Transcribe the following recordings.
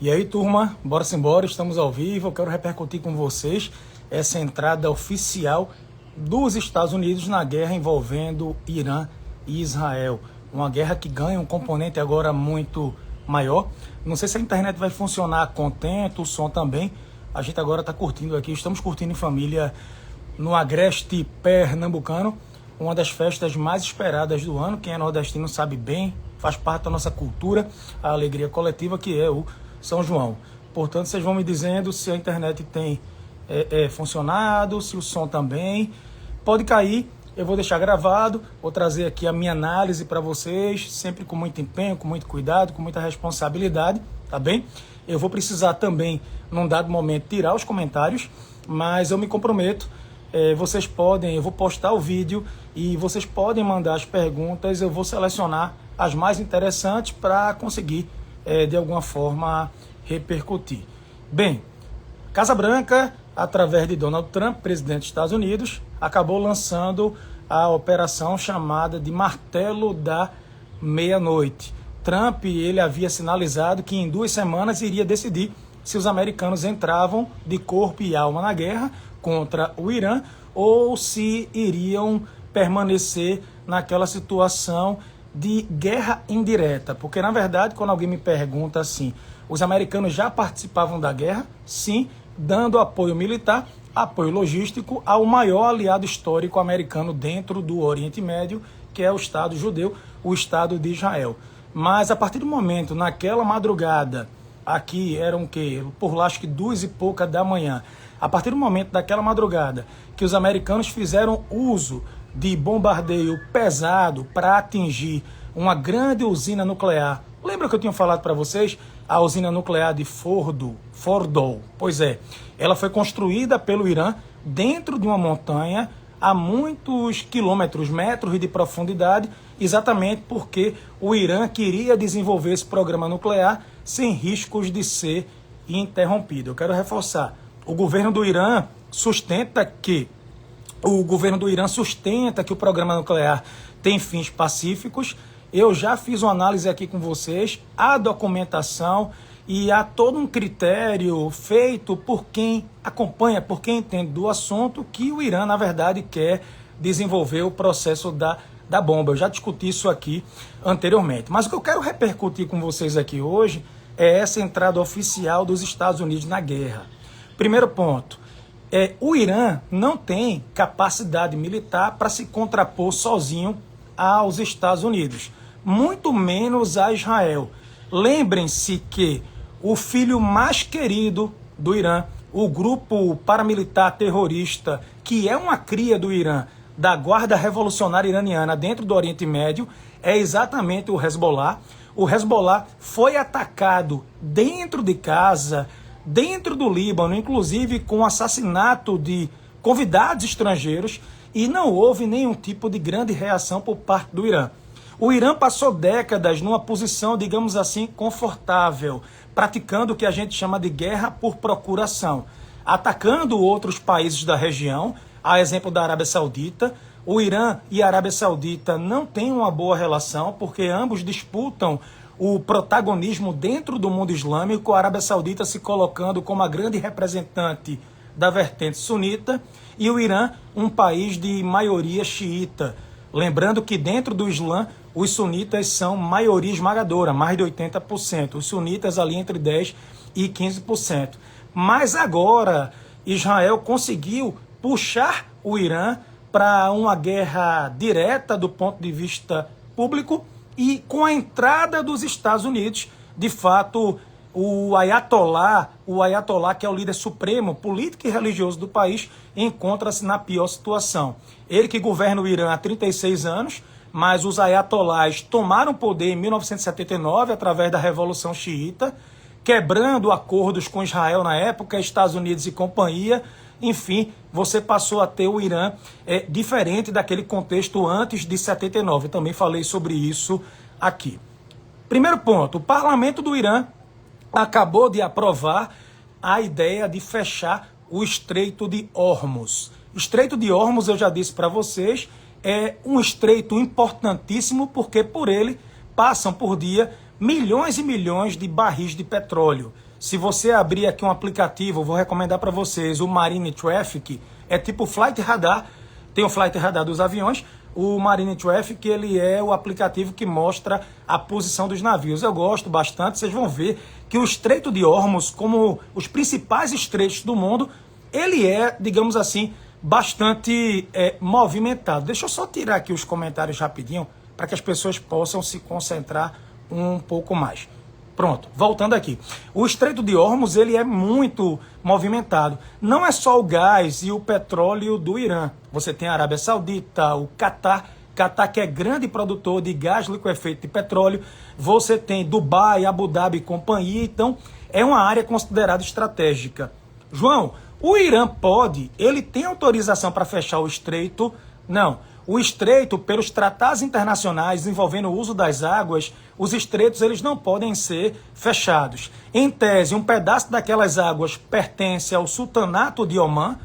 E aí, turma, bora embora, estamos ao vivo. Eu quero repercutir com vocês essa entrada oficial dos Estados Unidos na guerra envolvendo Irã e Israel. Uma guerra que ganha um componente agora muito maior. Não sei se a internet vai funcionar contento, o som também. A gente agora está curtindo aqui, estamos curtindo em família no Agreste Pernambucano, uma das festas mais esperadas do ano. Quem é nordestino sabe bem, faz parte da nossa cultura, a alegria coletiva, que é o São João. Portanto, vocês vão me dizendo se a internet tem funcionado, se o som também. Pode cair, eu vou deixar gravado, vou trazer aqui a minha análise para vocês, sempre com muito empenho, com muito cuidado, com muita responsabilidade, tá bem? Eu vou precisar também, num dado momento, tirar os comentários, mas eu me comprometo. Vocês podem, eu vou postar o vídeo e vocês podem mandar as perguntas, eu vou selecionar as mais interessantes para conseguir, de alguma forma, repercutir. Bem, Casa Branca, através de Donald Trump, presidente dos Estados Unidos, acabou lançando a operação chamada de Martelo da Meia-Noite. Trump, ele havia sinalizado que em 2 semanas iria decidir se os americanos entravam de corpo e alma na guerra contra o Irã ou se iriam permanecer naquela situação de guerra indireta. Porque, na verdade, quando alguém me pergunta assim, os americanos já participavam da guerra? Sim, dando apoio militar, apoio logístico ao maior aliado histórico americano dentro do Oriente Médio, que é o Estado judeu, o Estado de Israel. Mas a partir do momento, naquela madrugada, aqui eram o quê? Por lá acho que 2 e pouca da manhã, a partir do momento daquela madrugada que os americanos fizeram uso de bombardeio pesado para atingir uma grande usina nuclear. Lembra que eu tinha falado para vocês? A usina nuclear de Fordow. Pois é, ela foi construída pelo Irã dentro de uma montanha a muitos quilômetros, metros de profundidade, exatamente porque o Irã queria desenvolver esse programa nuclear sem riscos de ser interrompido. Eu quero reforçar, o governo do Irã sustenta que o programa nuclear tem fins pacíficos. Eu já fiz uma análise aqui com vocês, a documentação, e há todo um critério feito por quem acompanha, por quem entende do assunto, que o Irã, na verdade, quer desenvolver o processo da bomba. Eu já discuti isso aqui anteriormente. Mas o que eu quero repercutir com vocês aqui hoje é essa entrada oficial dos Estados Unidos na guerra. Primeiro ponto, o Irã não tem capacidade militar para se contrapor sozinho aos Estados Unidos, muito menos a Israel. Lembrem-se que o filho mais querido do Irã, o grupo paramilitar terrorista, que é uma cria do Irã, da Guarda Revolucionária Iraniana dentro do Oriente Médio, é exatamente o Hezbollah. O Hezbollah foi atacado dentro de casa, dentro do Líbano, inclusive com assassinato de convidados estrangeiros, e não houve nenhum tipo de grande reação por parte do Irã. O Irã passou décadas numa posição, digamos assim, confortável, praticando o que a gente chama de guerra por procuração, atacando outros países da região, a exemplo da Arábia Saudita. O Irã e a Arábia Saudita não têm uma boa relação, porque ambos disputam o protagonismo dentro do mundo islâmico, a Arábia Saudita se colocando como a grande representante da vertente sunita, e o Irã, um país de maioria xiita. Lembrando que dentro do Islã, os sunitas são maioria esmagadora, mais de 80%. Os sunitas ali entre 10% e 15%. Mas agora, Israel conseguiu puxar o Irã para uma guerra direta do ponto de vista público, e com a entrada dos Estados Unidos, de fato, o Ayatollah, que é o líder supremo, político e religioso do país, encontra-se na pior situação. Ele que governa o Irã há 36 anos, mas os Ayatollahs tomaram poder em 1979 através da Revolução Xiita, quebrando acordos com Israel na época, Estados Unidos e companhia. Enfim, você passou a ter o Irã diferente daquele contexto antes de 79. Eu também falei sobre isso aqui. Primeiro ponto, o parlamento do Irã acabou de aprovar a ideia de fechar o Estreito de Hormuz. Estreito de Hormuz, eu já disse para vocês, é um estreito importantíssimo porque por ele passam por dia milhões e milhões de barris de petróleo. Se você abrir aqui um aplicativo, eu vou recomendar para vocês o Marine Traffic, é tipo Flight Radar, tem o Flight Radar dos aviões, o Marine Traffic ele é o aplicativo que mostra a posição dos navios. Eu gosto bastante, vocês vão ver que o Estreito de Hormuz, como os principais estreitos do mundo, ele é, digamos assim, bastante movimentado. Deixa eu só tirar aqui os comentários rapidinho, para que as pessoas possam se concentrar um pouco mais. Pronto, voltando aqui. O Estreito de Hormuz, ele é muito movimentado. Não é só o gás e o petróleo do Irã. Você tem a Arábia Saudita, o Catar que é grande produtor de gás liquefeito de petróleo. Você tem Dubai, Abu Dhabi e companhia. Então, é uma área considerada estratégica. João, o Irã ele tem autorização para fechar o estreito? Não. O estreito, pelos tratados internacionais envolvendo o uso das águas, os estreitos eles não podem ser fechados. Em tese, um pedaço daquelas águas pertence ao Sultanato de Omã,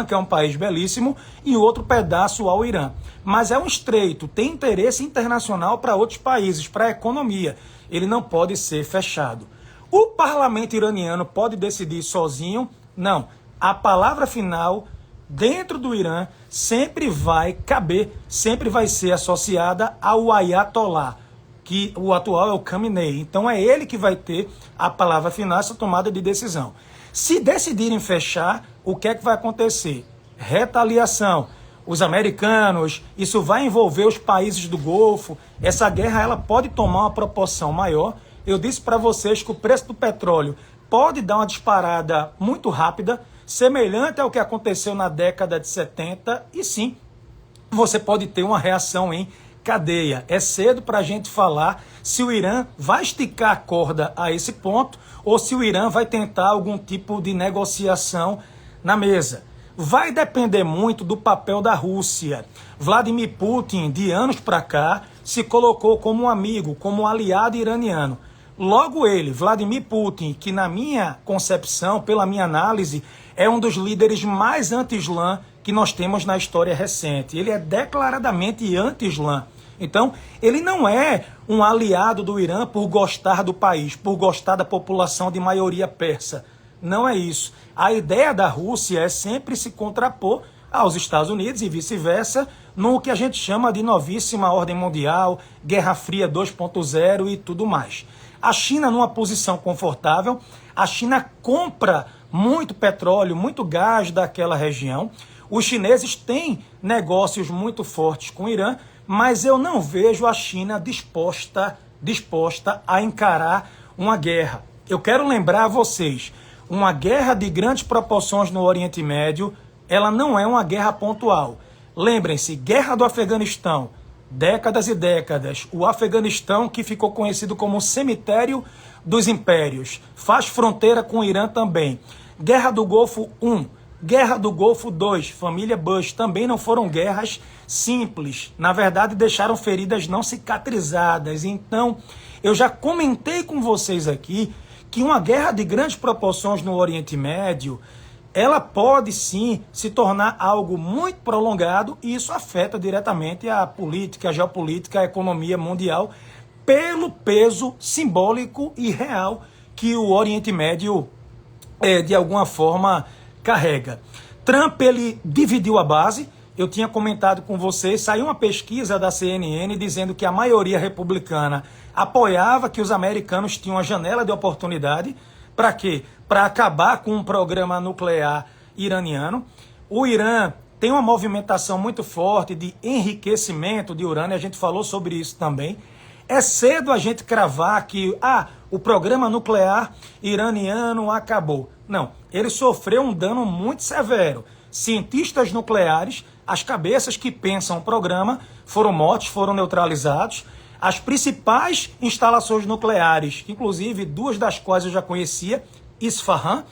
que é um país belíssimo, e outro pedaço ao Irã. Mas é um estreito, tem interesse internacional para outros países, para a economia. Ele não pode ser fechado. O parlamento iraniano pode decidir sozinho? Não. A palavra final dentro do Irã sempre vai caber, sempre vai ser associada ao Ayatollah, que o atual é o Khamenei. Então é ele que vai ter a palavra final, essa tomada de decisão. Se decidirem fechar, o que é que vai acontecer? Retaliação. Os americanos, isso vai envolver os países do Golfo. Essa guerra ela pode tomar uma proporção maior. Eu disse para vocês que o preço do petróleo pode dar uma disparada muito rápida, semelhante ao que aconteceu na década de 70, e sim, você pode ter uma reação em cadeia. É cedo para a gente falar se o Irã vai esticar a corda a esse ponto ou se o Irã vai tentar algum tipo de negociação na mesa. Vai depender muito do papel da Rússia. Vladimir Putin, de anos para cá, se colocou como um amigo, como um aliado iraniano. Logo ele, Vladimir Putin, que na minha concepção, pela minha análise, é um dos líderes mais anti-islã que nós temos na história recente. Ele é declaradamente anti-islã. Então, ele não é um aliado do Irã por gostar do país, por gostar da população de maioria persa. Não é isso. A ideia da Rússia é sempre se contrapor aos Estados Unidos e vice-versa, no que a gente chama de novíssima ordem mundial, Guerra Fria 2.0 e tudo mais. A China numa posição confortável, a China compra muito petróleo, muito gás daquela região. Os chineses têm negócios muito fortes com o Irã, mas eu não vejo a China disposta a encarar uma guerra. Eu quero lembrar a vocês, uma guerra de grandes proporções no Oriente Médio, ela não é uma guerra pontual. Lembrem-se, Guerra do Afeganistão, décadas e décadas, o Afeganistão que ficou conhecido como o cemitério dos impérios, faz fronteira com o Irã também. Guerra do Golfo I, Guerra do Golfo II, família Bush, também não foram guerras simples. Na verdade, deixaram feridas não cicatrizadas. Então, eu já comentei com vocês aqui que uma guerra de grandes proporções no Oriente Médio, ela pode sim se tornar algo muito prolongado e isso afeta diretamente a política, a geopolítica, a economia mundial, pelo peso simbólico e real que o Oriente Médio, de alguma forma, carrega. Trump, ele dividiu a base. Eu tinha comentado com vocês, saiu uma pesquisa da CNN dizendo que a maioria republicana apoiava que os americanos tinham uma janela de oportunidade. Para quê? Para acabar com um programa nuclear iraniano. O Irã tem uma movimentação muito forte de enriquecimento de urânio, a gente falou sobre isso também. É cedo a gente cravar que o programa nuclear iraniano acabou. Não, ele sofreu um dano muito severo. Cientistas nucleares, as cabeças que pensam o programa, foram mortos, foram neutralizados. As principais instalações nucleares, inclusive duas das quais eu já conhecia, Isfahan,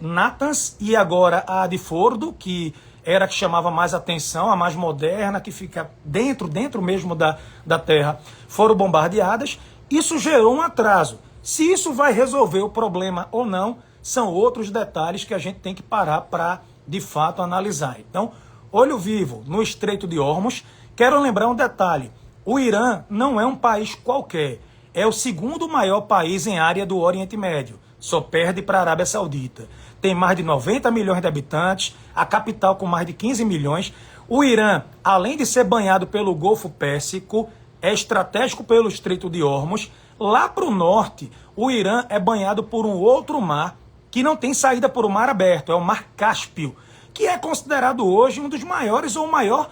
Natanz e agora a de Fordo, que era a que chamava mais atenção, a mais moderna, que fica dentro mesmo da terra, foram bombardeadas. Isso gerou um atraso. Se isso vai resolver o problema ou não, são outros detalhes que a gente tem que parar para, de fato, analisar. Então, olho vivo no Estreito de Hormuz. Quero lembrar um detalhe. O Irã não é um país qualquer. é o segundo maior país em área do Oriente Médio. Só perde para a Arábia Saudita. Tem mais de 90 milhões de habitantes, a capital com mais de 15 milhões. O Irã, além de ser banhado pelo Golfo Pérsico, é estratégico pelo Estreito de Hormuz. Lá para o norte, o Irã é banhado por um outro mar que não tem saída por o mar aberto, é o Mar Cáspio, que é considerado hoje um dos maiores ou o maior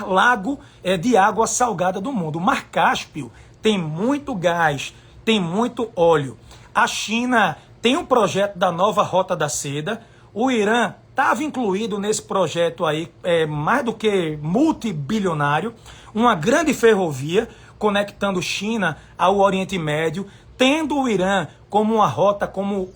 lago de água salgada do mundo. O Mar Cáspio tem muito gás, tem muito óleo. A China tem um projeto da nova Rota da Seda. O Irã estava incluído nesse projeto aí, mais do que multibilionário, uma grande ferrovia conectando China ao Oriente Médio, tendo o Irã como uma rota, como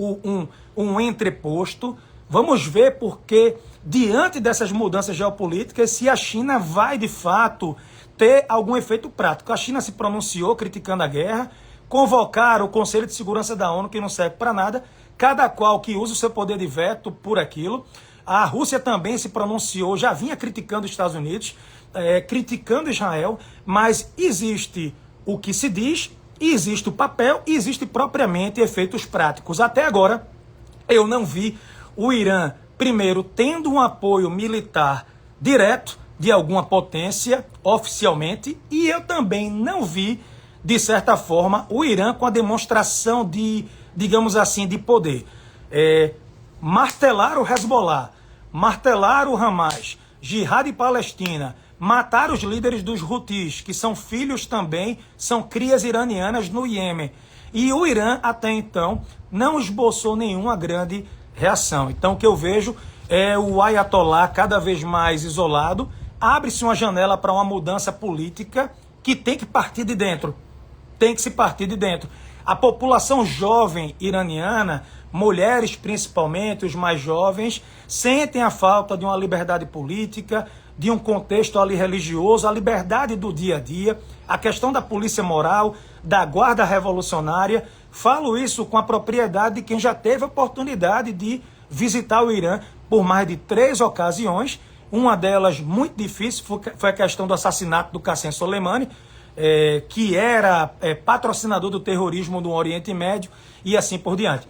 um entreposto. Vamos ver porque, diante dessas mudanças geopolíticas, se a China vai, de fato, ter algum efeito prático. A China se pronunciou criticando a guerra, convocaram o Conselho de Segurança da ONU, que não serve para nada, cada qual que usa o seu poder de veto por aquilo. A Rússia também se pronunciou, já vinha criticando os Estados Unidos, criticando Israel, mas existe o que se diz, existe o papel e existe propriamente efeitos práticos. Até agora, eu não vi o Irã, primeiro, tendo um apoio militar direto de alguma potência, oficialmente, e eu também não vi, de certa forma, o Irã com a demonstração de, digamos assim, de poder. Martelar o Hezbollah, martelar o Hamas, Jihad Palestina, matar os líderes dos Houthis, que são filhos também, são crias iranianas no Iêmen. E o Irã, até então, não esboçou nenhuma grande reação. Então, o que eu vejo é o Ayatollah cada vez mais isolado. Abre-se uma janela para uma mudança política que tem que partir de dentro. Tem que se partir de dentro. A população jovem iraniana, mulheres principalmente, os mais jovens, sentem a falta de uma liberdade política, de um contexto ali religioso, a liberdade do dia a dia, a questão da polícia moral, da guarda revolucionária. Falo isso com a propriedade de quem já teve a oportunidade de visitar o Irã por mais de 3 ocasiões. Uma delas muito difícil foi a questão do assassinato do Qassem Soleimani, que era patrocinador do terrorismo no Oriente Médio e assim por diante.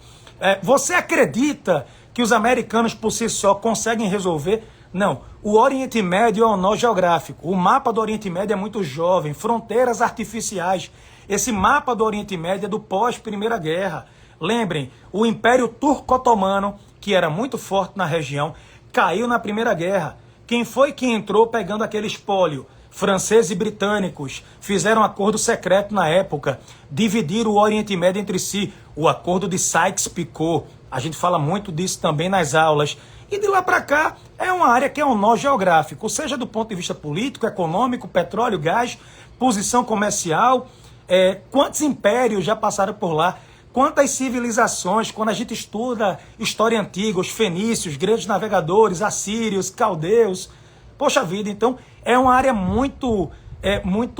Você acredita que os americanos por si só conseguem resolver? Não. O Oriente Médio é um nó geográfico. O mapa do Oriente Médio é muito jovem, fronteiras artificiais. Esse mapa do Oriente Médio é do pós-Primeira Guerra. Lembrem, o Império Turco-Otomano, que era muito forte na região, caiu na Primeira Guerra. Quem foi que entrou pegando aquele espólio? Franceses e britânicos fizeram um acordo secreto na época, dividiram o Oriente Médio entre si, o acordo de Sykes-Picot. A gente fala muito disso também nas aulas. E de lá para cá é uma área que é um nó geográfico, seja do ponto de vista político, econômico, petróleo, gás, posição comercial. Quantos impérios já passaram por lá? Quantas civilizações, quando a gente estuda história antiga, os fenícios, grandes navegadores, assírios, caldeus. Poxa vida, então é uma área muito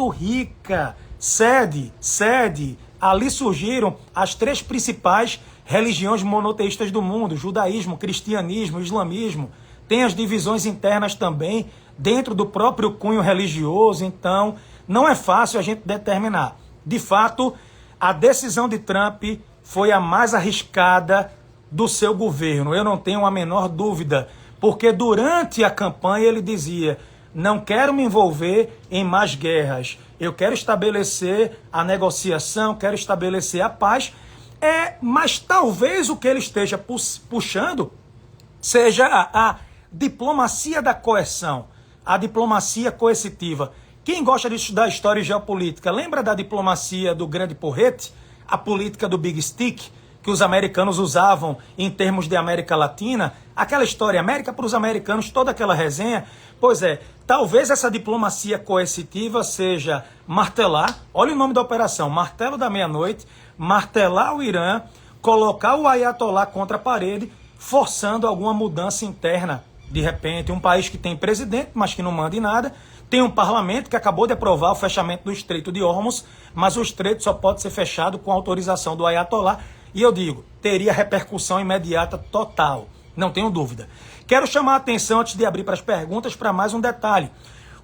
rica. Sede. Ali surgiram as 3 principais religiões monoteístas do mundo: judaísmo, cristianismo, islamismo. Tem as divisões internas também dentro do próprio cunho religioso. Então não é fácil a gente determinar. De fato, a decisão de Trump foi a mais arriscada do seu governo. Eu não tenho a menor dúvida, porque durante a campanha ele dizia: não quero me envolver em mais guerras, eu quero estabelecer a negociação, quero estabelecer a paz. Mas talvez o que ele esteja puxando seja a diplomacia da coerção, a diplomacia coercitiva. Quem gosta de estudar história e geopolítica, lembra da diplomacia do grande porrete, a política do Big Stick, que os americanos usavam em termos de América Latina? Aquela história, América para os americanos, toda aquela resenha. Pois talvez essa diplomacia coercitiva seja martelar, olha o nome da operação, martelo da meia-noite, martelar o Irã, colocar o Ayatollah contra a parede, forçando alguma mudança interna. De repente, um país que tem presidente, mas que não manda em nada, tem um parlamento que acabou de aprovar o fechamento do Estreito de Hormuz, mas o estreito só pode ser fechado com autorização do Ayatollah. E eu digo, teria repercussão imediata total, não tenho dúvida. Quero chamar a atenção, antes de abrir para as perguntas, para mais um detalhe.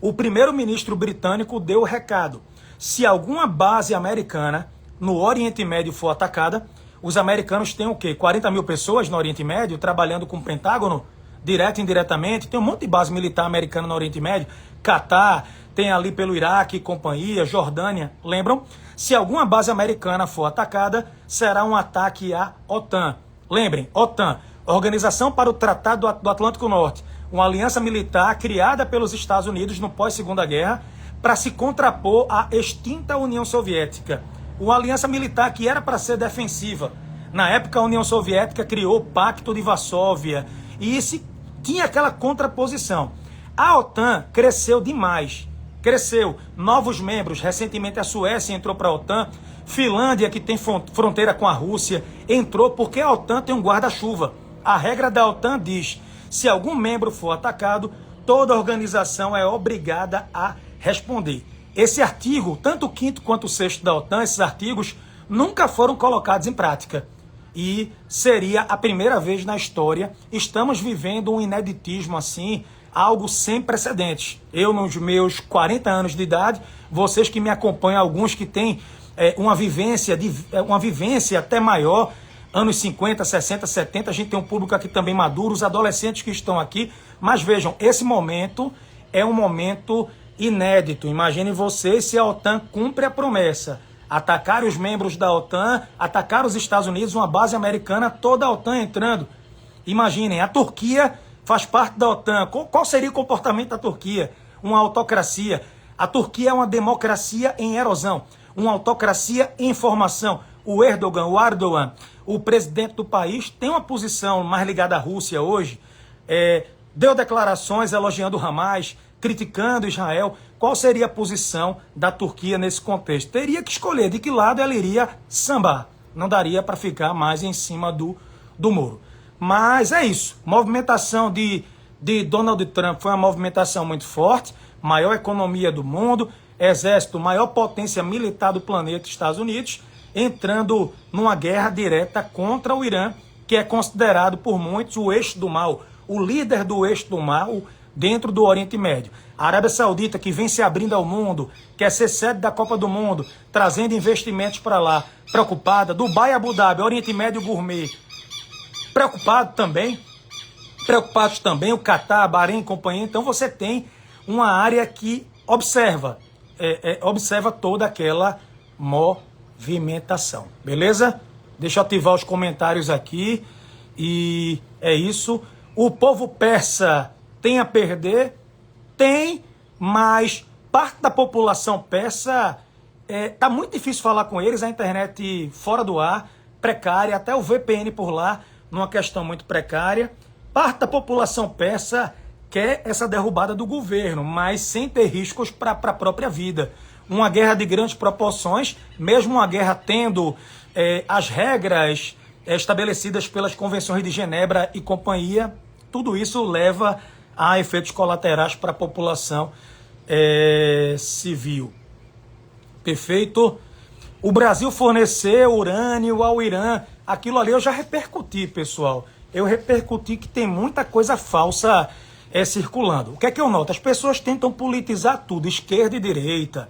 O primeiro-ministro britânico deu o recado: se alguma base americana no Oriente Médio for atacada, os americanos têm o quê? 40 mil pessoas no Oriente Médio trabalhando com o Pentágono, direto e indiretamente. Tem um monte de base militar americana no Oriente Médio. Catar, tem ali pelo Iraque, companhia, Jordânia. Lembram? Se alguma base americana for atacada, será um ataque à OTAN. Lembrem, OTAN, Organização para o Tratado do Atlântico Norte, uma aliança militar criada pelos Estados Unidos no pós-Segunda Guerra para se contrapor à extinta União Soviética. Uma aliança militar que era para ser defensiva. Na época, a União Soviética criou o Pacto de Varsóvia e tinha aquela contraposição. A OTAN cresceu demais. Cresceu. Novos membros. Recentemente a Suécia entrou para a OTAN. Finlândia, que tem fronteira com a Rússia, entrou porque a OTAN tem um guarda-chuva. A regra da OTAN diz: se algum membro for atacado, toda a organização é obrigada a responder. Esse artigo, tanto o 5º quanto o 6º da OTAN, esses artigos nunca foram colocados em prática. E seria a primeira vez na história. Estamos vivendo um ineditismo assim, algo sem precedentes. Eu, nos meus 40 anos de idade, vocês que me acompanham, alguns que têm uma vivência até maior, anos 50, 60, 70, a gente tem um público aqui também maduro, os adolescentes que estão aqui, mas vejam, esse momento é um momento inédito. Imaginem vocês se a OTAN cumpre a promessa, atacar os membros da OTAN, atacar os Estados Unidos, uma base americana, toda a OTAN entrando. Imaginem, a Turquia faz parte da OTAN. Qual seria o comportamento da Turquia? Uma autocracia. A Turquia é uma democracia em erosão, uma autocracia em formação. O Erdogan, o presidente do país, tem uma posição mais ligada à Rússia hoje, deu declarações elogiando o Hamas, criticando Israel. Qual seria a posição da Turquia nesse contexto? Teria que escolher de que lado ela iria sambar. Não daria para ficar mais em cima do muro. Mas é isso. Movimentação de Donald Trump foi uma movimentação muito forte. Maior economia do mundo, exército, maior potência militar do planeta, Estados Unidos, entrando numa guerra direta contra o Irã, que é considerado por muitos o eixo do mal, o líder do eixo do mal dentro do Oriente Médio. A Arábia Saudita, que vem se abrindo ao mundo, quer ser sede da Copa do Mundo, trazendo investimentos para lá, preocupada. Dubai, Abu Dhabi, Oriente Médio gourmet, preocupados também, o Catar, Bahrein e companhia. Então você tem uma área que observa toda aquela movimentação, beleza? Deixa eu ativar os comentários aqui, e é isso. O povo persa tem a perder? Tem, mas parte da população persa, tá muito difícil falar com eles, a internet fora do ar, precária, até o VPN por lá, numa questão muito precária. Parte da população persa quer essa derrubada do governo, mas sem ter riscos para a própria vida. Uma guerra de grandes proporções, mesmo uma guerra tendo as regras estabelecidas pelas convenções de Genebra e companhia, tudo isso leva a efeitos colaterais para a população civil. Perfeito? O Brasil fornecer urânio ao Irã, aquilo ali eu já repercuti, pessoal. Eu repercuti que tem muita coisa falsa circulando. O que é que eu noto? As pessoas tentam politizar tudo, esquerda e direita,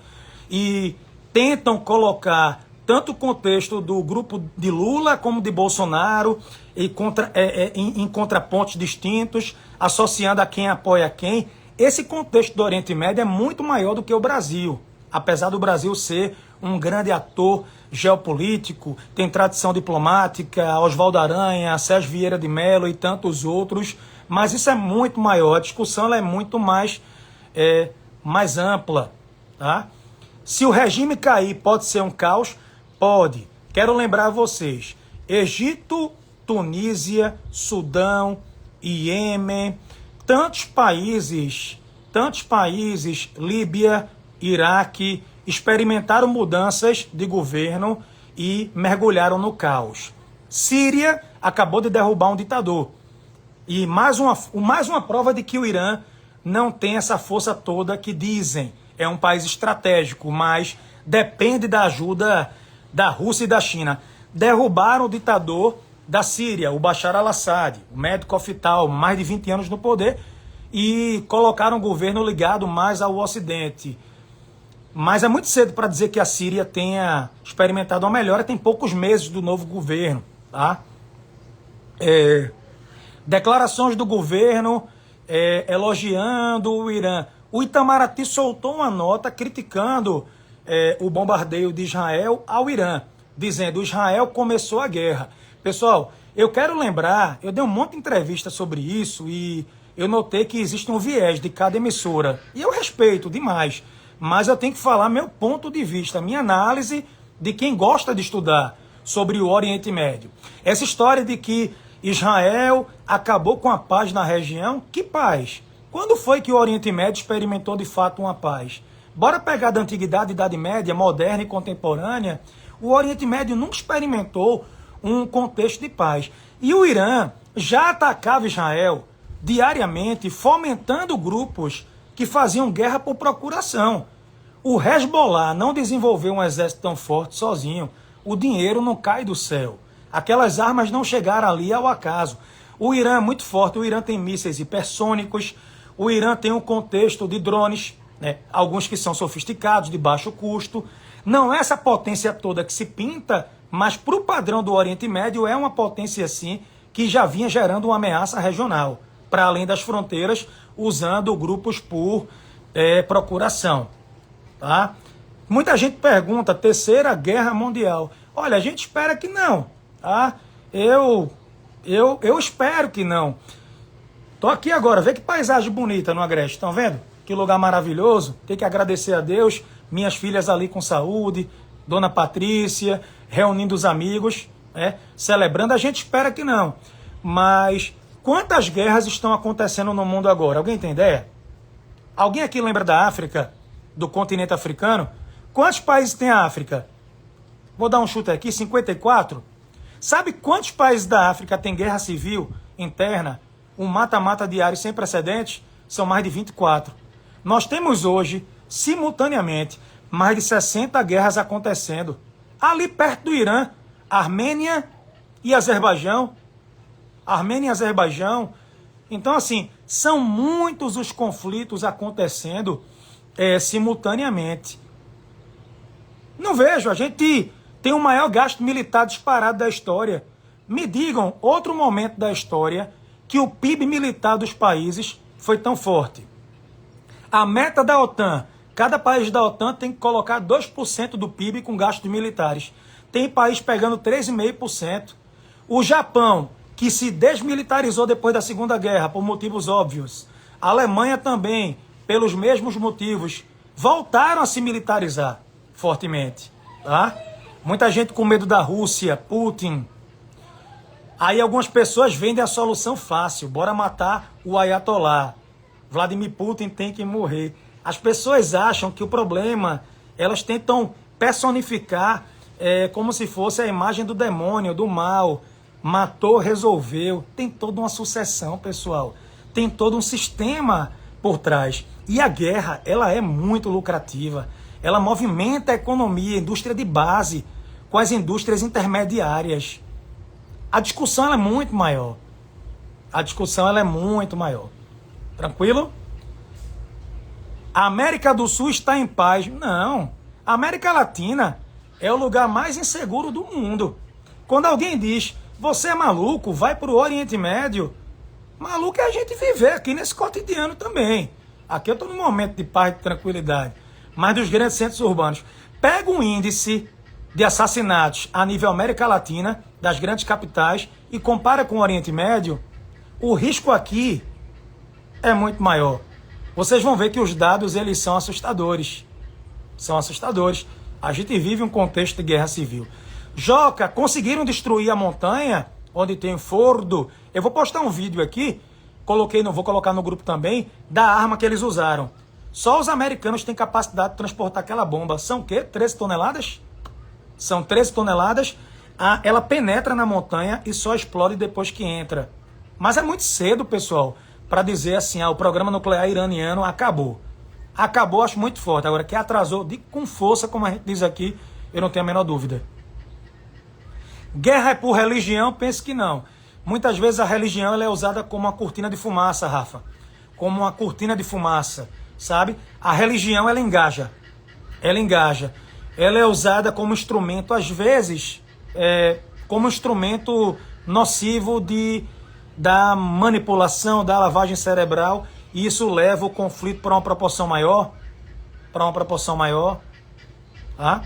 e tentam colocar tanto o contexto do grupo de Lula como de Bolsonaro em contrapontos distintos, associando a quem apoia quem. Esse contexto do Oriente Médio é muito maior do que o Brasil. Apesar do Brasil ser um grande ator geopolítico, tem tradição diplomática, Oswaldo Aranha, Sérgio Vieira de Mello e tantos outros, mas isso é muito maior, a discussão ela é muito mais ampla. Tá? Se o regime cair, pode ser um caos? Pode. Quero lembrar a vocês, Egito, Tunísia, Sudão, Iêmen, tantos países, Líbia, Iraque, experimentaram mudanças de governo e mergulharam no caos. Síria acabou de derrubar um ditador. E mais uma prova de que o Irã não tem essa força toda que dizem. É um país estratégico, mas depende da ajuda da Rússia e da China. Derrubaram o ditador da Síria, o Bashar al-Assad, o médico hospital, mais de 20 anos no poder, e colocaram um governo ligado mais ao Ocidente. Mas é muito cedo para dizer que a Síria tenha experimentado uma melhora, tem poucos meses do novo governo. Tá? Declarações do governo elogiando o Irã. O Itamaraty soltou uma nota criticando o bombardeio de Israel ao Irã, dizendo que Israel começou a guerra. Pessoal, eu quero lembrar, eu dei um monte de entrevista sobre isso e eu notei que existe um viés de cada emissora. E eu respeito demais, mas eu tenho que falar meu ponto de vista, minha análise de quem gosta de estudar sobre o Oriente Médio. Essa história de que Israel acabou com a paz na região, que paz? Quando foi que o Oriente Médio experimentou de fato uma paz? Bora pegar da Antiguidade, Idade Média, moderna e contemporânea, o Oriente Médio nunca experimentou um contexto de paz. E o Irã já atacava Israel diariamente, fomentando grupos que faziam guerra por procuração. O Hezbollah não desenvolveu um exército tão forte sozinho. O dinheiro não cai do céu. Aquelas armas não chegaram ali ao acaso. O Irã é muito forte, o Irã tem mísseis hipersônicos, o Irã tem um contexto de drones, né? Alguns que são sofisticados, de baixo custo. Não é essa potência toda que se pinta, mas para o padrão do Oriente Médio é uma potência assim que já vinha gerando uma ameaça regional, para além das fronteiras, usando grupos por procuração. Tá? Muita gente pergunta, Terceira Guerra Mundial. Olha, a gente espera que não. Tá? Eu espero que não. Tô aqui agora, vê que paisagem bonita no Agreste, estão vendo? Que lugar maravilhoso. Tem que agradecer a Deus, minhas filhas ali com saúde, Dona Patrícia, reunindo os amigos, celebrando. A gente espera que não. Mas quantas guerras estão acontecendo no mundo agora? Alguém tem ideia? Alguém aqui lembra da África, do continente africano? Quantos países tem a África? Vou dar um chute aqui, 54? Sabe quantos países da África tem guerra civil interna? Um mata-mata diário sem precedentes? São mais de 24. Nós temos hoje, simultaneamente, mais de 60 guerras acontecendo. Ali perto do Irã, Armênia e Azerbaijão. Armênia e Azerbaijão. Então, assim, são muitos os conflitos acontecendo simultaneamente. Não vejo, a gente tem o maior gasto militar disparado da história. Me digam outro momento da história que o PIB militar dos países foi tão forte. A meta da OTAN, cada país da OTAN tem que colocar 2% do PIB com gastos militares. Tem país pegando 3,5%. O Japão, que se desmilitarizou depois da Segunda Guerra, por motivos óbvios. A Alemanha também, pelos mesmos motivos, voltaram a se militarizar fortemente. Tá? Muita gente com medo da Rússia, Putin. Aí algumas pessoas vendem a solução fácil. Bora matar o Ayatollah. Vladimir Putin tem que morrer. As pessoas acham que o problema, elas tentam personificar como se fosse a imagem do demônio, do mal. Matou, resolveu. Tem toda uma sucessão, pessoal. Tem todo um sistema por trás. E a guerra, ela é muito lucrativa. Ela movimenta a economia, a indústria de base, com as indústrias intermediárias. A discussão ela é muito maior. A discussão ela é muito maior. Tranquilo? A América do Sul está em paz. Não. A América Latina é o lugar mais inseguro do mundo. Quando alguém diz, você é maluco, vai para o Oriente Médio. Maluco é a gente viver aqui nesse cotidiano também. Aqui eu estou num momento de paz e tranquilidade. Mas dos grandes centros urbanos. Pega um índice de assassinatos a nível América Latina, das grandes capitais, e compara com o Oriente Médio, o risco aqui é muito maior. Vocês vão ver que os dados eles são assustadores. São assustadores. A gente vive um contexto de guerra civil. Joca, conseguiram destruir a montanha onde tem Fordo? Eu vou postar um vídeo aqui, vou colocar no grupo também, da arma que eles usaram. Só os americanos têm capacidade de transportar aquela bomba. São o quê? 13 toneladas? São 13 toneladas. Ela penetra na montanha e só explode depois que entra. Mas é muito cedo, pessoal, para dizer assim, o programa nuclear iraniano acabou. Acabou, acho muito forte. Agora, que atrasou com força, como a gente diz aqui, eu não tenho a menor dúvida. Guerra é por religião? Penso que não. Muitas vezes a religião ela é usada como uma cortina de fumaça, Rafa. Como uma cortina de fumaça, sabe? A religião, ela engaja. ela engaja. Ela é usada como instrumento, às vezes, como instrumento nocivo da manipulação, da lavagem cerebral, e isso leva o conflito para uma proporção maior, tá?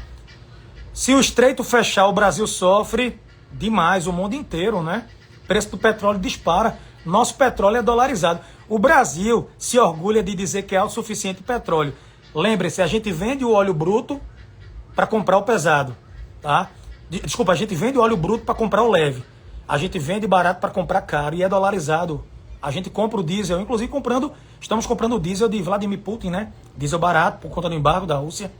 Se o estreito fechar, o Brasil sofre demais, o mundo inteiro, né? O preço do petróleo dispara, nosso petróleo é dolarizado. O Brasil se orgulha de dizer que é autossuficiente em petróleo. Lembre-se, a gente vende o óleo bruto para comprar o pesado, tá? Desculpa, a gente vende o óleo bruto para comprar o leve. A gente vende barato para comprar caro e é dolarizado. A gente compra o diesel, inclusive estamos comprando o diesel de Vladimir Putin, né? Diesel barato por conta do embargo da Rússia.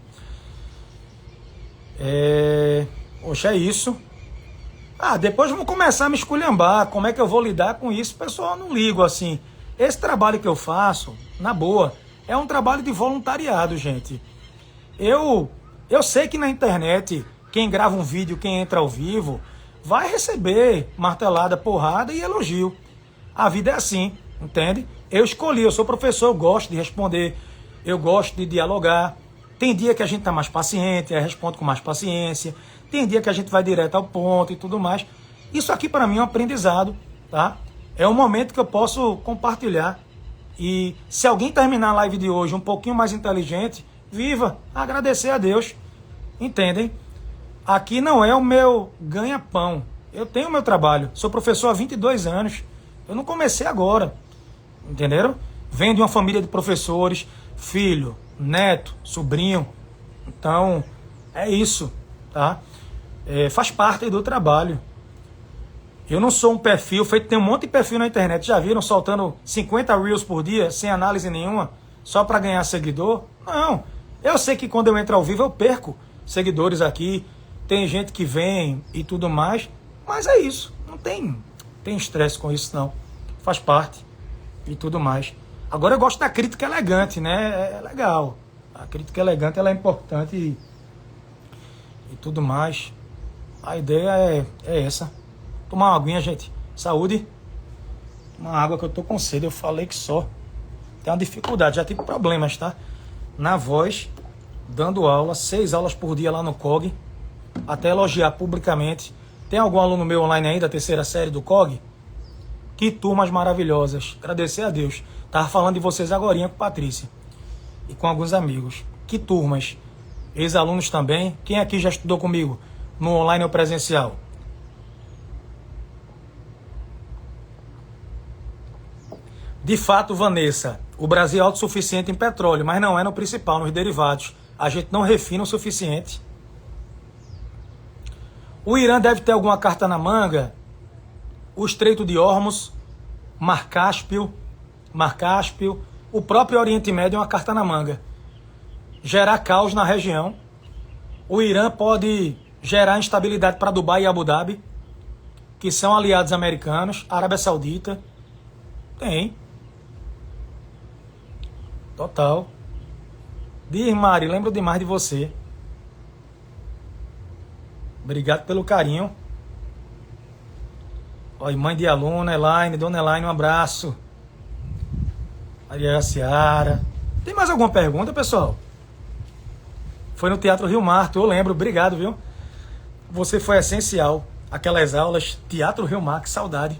Poxa, é isso. Depois vamos começar a me esculhambar. Como é que eu vou lidar com isso? Pessoal, eu não ligo assim. Esse trabalho que eu faço, na boa, é um trabalho de voluntariado, gente. Eu sei que na internet, quem grava um vídeo, quem entra ao vivo, vai receber martelada, porrada e elogio. A vida é assim, entende? Eu escolhi, eu sou professor, eu gosto de responder, eu gosto de dialogar. Tem dia que a gente tá mais paciente, aí responde com mais paciência. Tem dia que a gente vai direto ao ponto e tudo mais. Isso aqui para mim é um aprendizado, tá? É um momento que eu posso compartilhar. E se alguém terminar a live de hoje um pouquinho mais inteligente, viva, agradecer a Deus. Entendem? Aqui não é o meu ganha-pão. Eu tenho o meu trabalho. Sou professor há 22 anos. Eu não comecei agora. Entenderam? Venho de uma família de professores, filho, neto, sobrinho. Então, é isso, tá? Faz parte do trabalho. Eu não sou um perfil feito, tem um monte de perfil na internet, já viram, soltando 50 reels por dia, sem análise nenhuma, só para ganhar seguidor? Não. Eu sei que quando eu entro ao vivo eu perco seguidores aqui, tem gente que vem e tudo mais, mas é isso. Não tem estresse com isso, não. Faz parte e tudo mais. Agora eu gosto da crítica elegante, né? É legal. A crítica elegante ela é importante e tudo mais. A ideia é essa. Tomar uma aguinha, gente. Saúde. Uma água que eu tô com sede. Eu falei que só. Tem uma dificuldade. Já tive problemas, tá? Na voz, dando aula. 6 aulas por dia lá no COG. Até elogiar publicamente. Tem algum aluno meu online aí da 3ª série do COG? Que turmas maravilhosas. Agradecer a Deus. Tava falando de vocês agorinha com Patrícia. E com alguns amigos. Que turmas. Ex-alunos também. Quem aqui já estudou comigo? No online ou presencial? De fato, Vanessa, o Brasil é autossuficiente em petróleo, mas não é no principal, nos derivados. A gente não refina o suficiente. O Irã deve ter alguma carta na manga? O Estreito de Hormuz, Mar Cáspio, o próprio Oriente Médio é uma carta na manga. Gerar caos na região. O Irã pode gerar instabilidade para Dubai e Abu Dhabi, que são aliados americanos, Arábia Saudita. Tem. Total. Diz, Mari, lembro demais de você. Obrigado pelo carinho. Oi, mãe de aluna, Elaine, dona Elaine, um abraço. Maria Ciara. Tem mais alguma pergunta, pessoal? Foi no Teatro Rio Mar, eu lembro. Obrigado, viu? Você foi essencial. Aquelas aulas, Teatro Rio Mar, que saudade.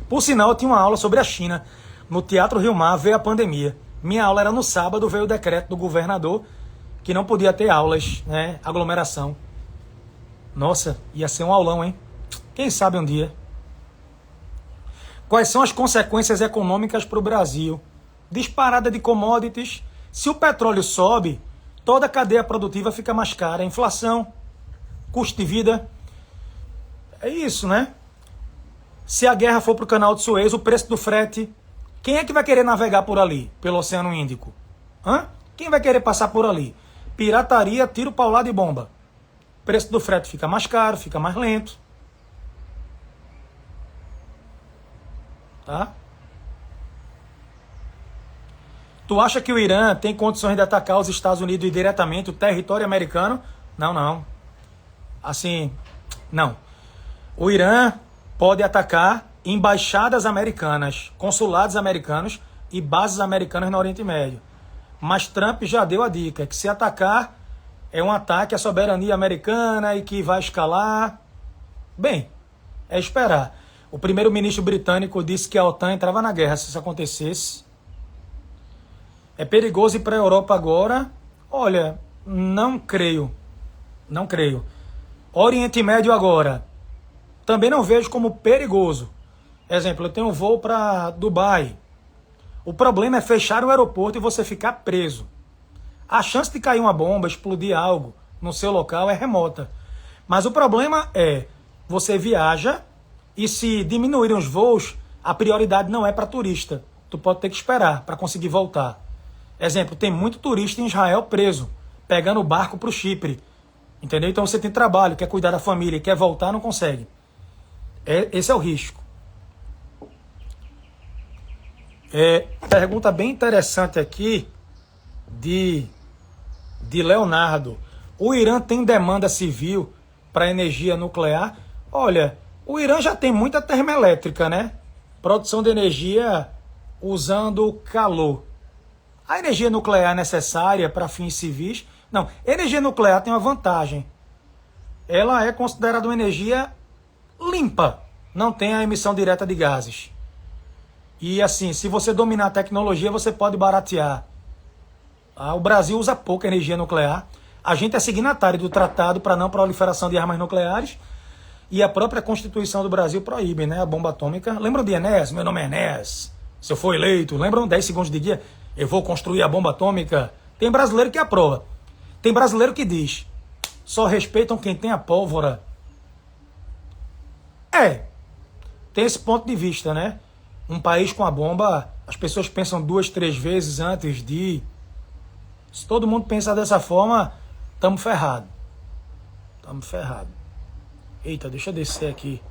Por sinal, eu tinha uma aula sobre a China. No Teatro Rio Mar veio a pandemia. Minha aula era no sábado, veio o decreto do governador que não podia ter aulas, né? Aglomeração. Nossa, ia ser um aulão, hein? Quem sabe um dia. Quais são as consequências econômicas para o Brasil? Disparada de commodities. Se o petróleo sobe, toda a cadeia produtiva fica mais cara. Inflação, custo de vida. É isso, né? Se a guerra for para o canal de Suez, o preço do frete... Quem é que vai querer navegar por ali, pelo Oceano Índico? Quem vai querer passar por ali? Pirataria, tiro, paulada e bomba. O preço do frete fica mais caro, fica mais lento. Tá? Tu acha que o Irã tem condições de atacar os Estados Unidos e diretamente o território americano? Não, não. Assim, não. O Irã pode atacar embaixadas americanas, consulados americanos e bases americanas no Oriente Médio. Mas Trump já deu a dica que se atacar, é um ataque à soberania americana e que vai escalar. Bem, é esperar. O primeiro-ministro britânico disse que a OTAN entrava na guerra se isso acontecesse. É perigoso ir para a Europa agora? Olha, não creio. Não creio. Oriente Médio agora, também não vejo como perigoso. Exemplo, eu tenho um voo para Dubai. O problema é fechar o aeroporto e você ficar preso. A chance de cair uma bomba, explodir algo no seu local é remota. Mas o problema é, você viaja e se diminuírem os voos, a prioridade não é para turista. Tu pode ter que esperar para conseguir voltar. Exemplo, tem muito turista em Israel preso, pegando o barco para o Chipre. Entendeu? Então você tem trabalho, quer cuidar da família, quer voltar, não consegue. Esse é o risco. Pergunta bem interessante aqui de Leonardo. O Irã tem demanda civil para energia nuclear? Olha, o Irã já tem muita termoelétrica, né? Produção de energia usando calor. A energia nuclear é necessária para fins civis? Não, energia nuclear tem uma vantagem. Ela é considerada uma energia limpa, não tem a emissão direta de gases. E assim, se você dominar a tecnologia, você pode baratear. O Brasil usa pouca energia nuclear. A gente é signatário do Tratado para Não Proliferação de Armas Nucleares e a própria Constituição do Brasil proíbe, né, a bomba atômica. Lembram de Enéas? Meu nome é Enéas. Se eu for eleito, lembram 10 segundos de guia? Eu vou construir a bomba atômica. Tem brasileiro que aprova. Tem brasileiro que diz, só respeitam quem tem a pólvora. Tem esse ponto de vista, né? Um país com a bomba, as pessoas pensam 2, 3 vezes antes de... Se todo mundo pensar dessa forma, estamos ferrados. Estamos ferrados. Eita, deixa eu descer aqui.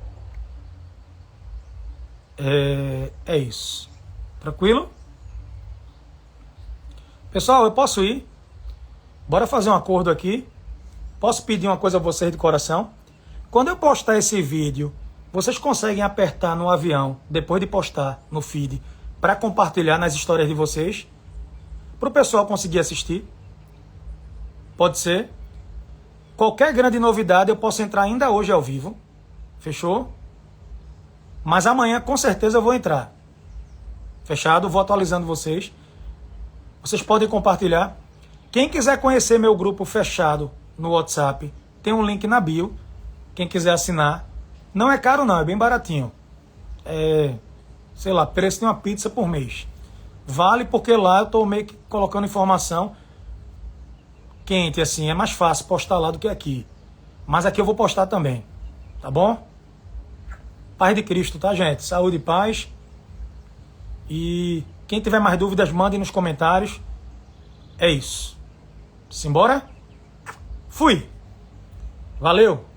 É isso. Tranquilo? Pessoal, eu posso ir? Bora fazer um acordo aqui. Posso pedir uma coisa a vocês de coração? Quando eu postar esse vídeo, vocês conseguem apertar no avião, depois de postar no feed, para compartilhar nas histórias de vocês? Para o pessoal conseguir assistir? Pode ser? Qualquer grande novidade eu posso entrar ainda hoje ao vivo. Fechou? Mas amanhã com certeza eu vou entrar. Fechado? Vou atualizando vocês. Vocês podem compartilhar. Quem quiser conhecer meu grupo fechado no WhatsApp, tem um link na bio. Quem quiser assinar. Não é caro não, é bem baratinho. Sei lá, preço de uma pizza por mês. Vale porque lá eu estou meio que colocando informação quente, assim, é mais fácil postar lá do que aqui. Mas aqui eu vou postar também, tá bom? Paz de Cristo, tá, gente? Saúde e paz. E quem tiver mais dúvidas, mandem nos comentários. É isso. Simbora? Fui! Valeu!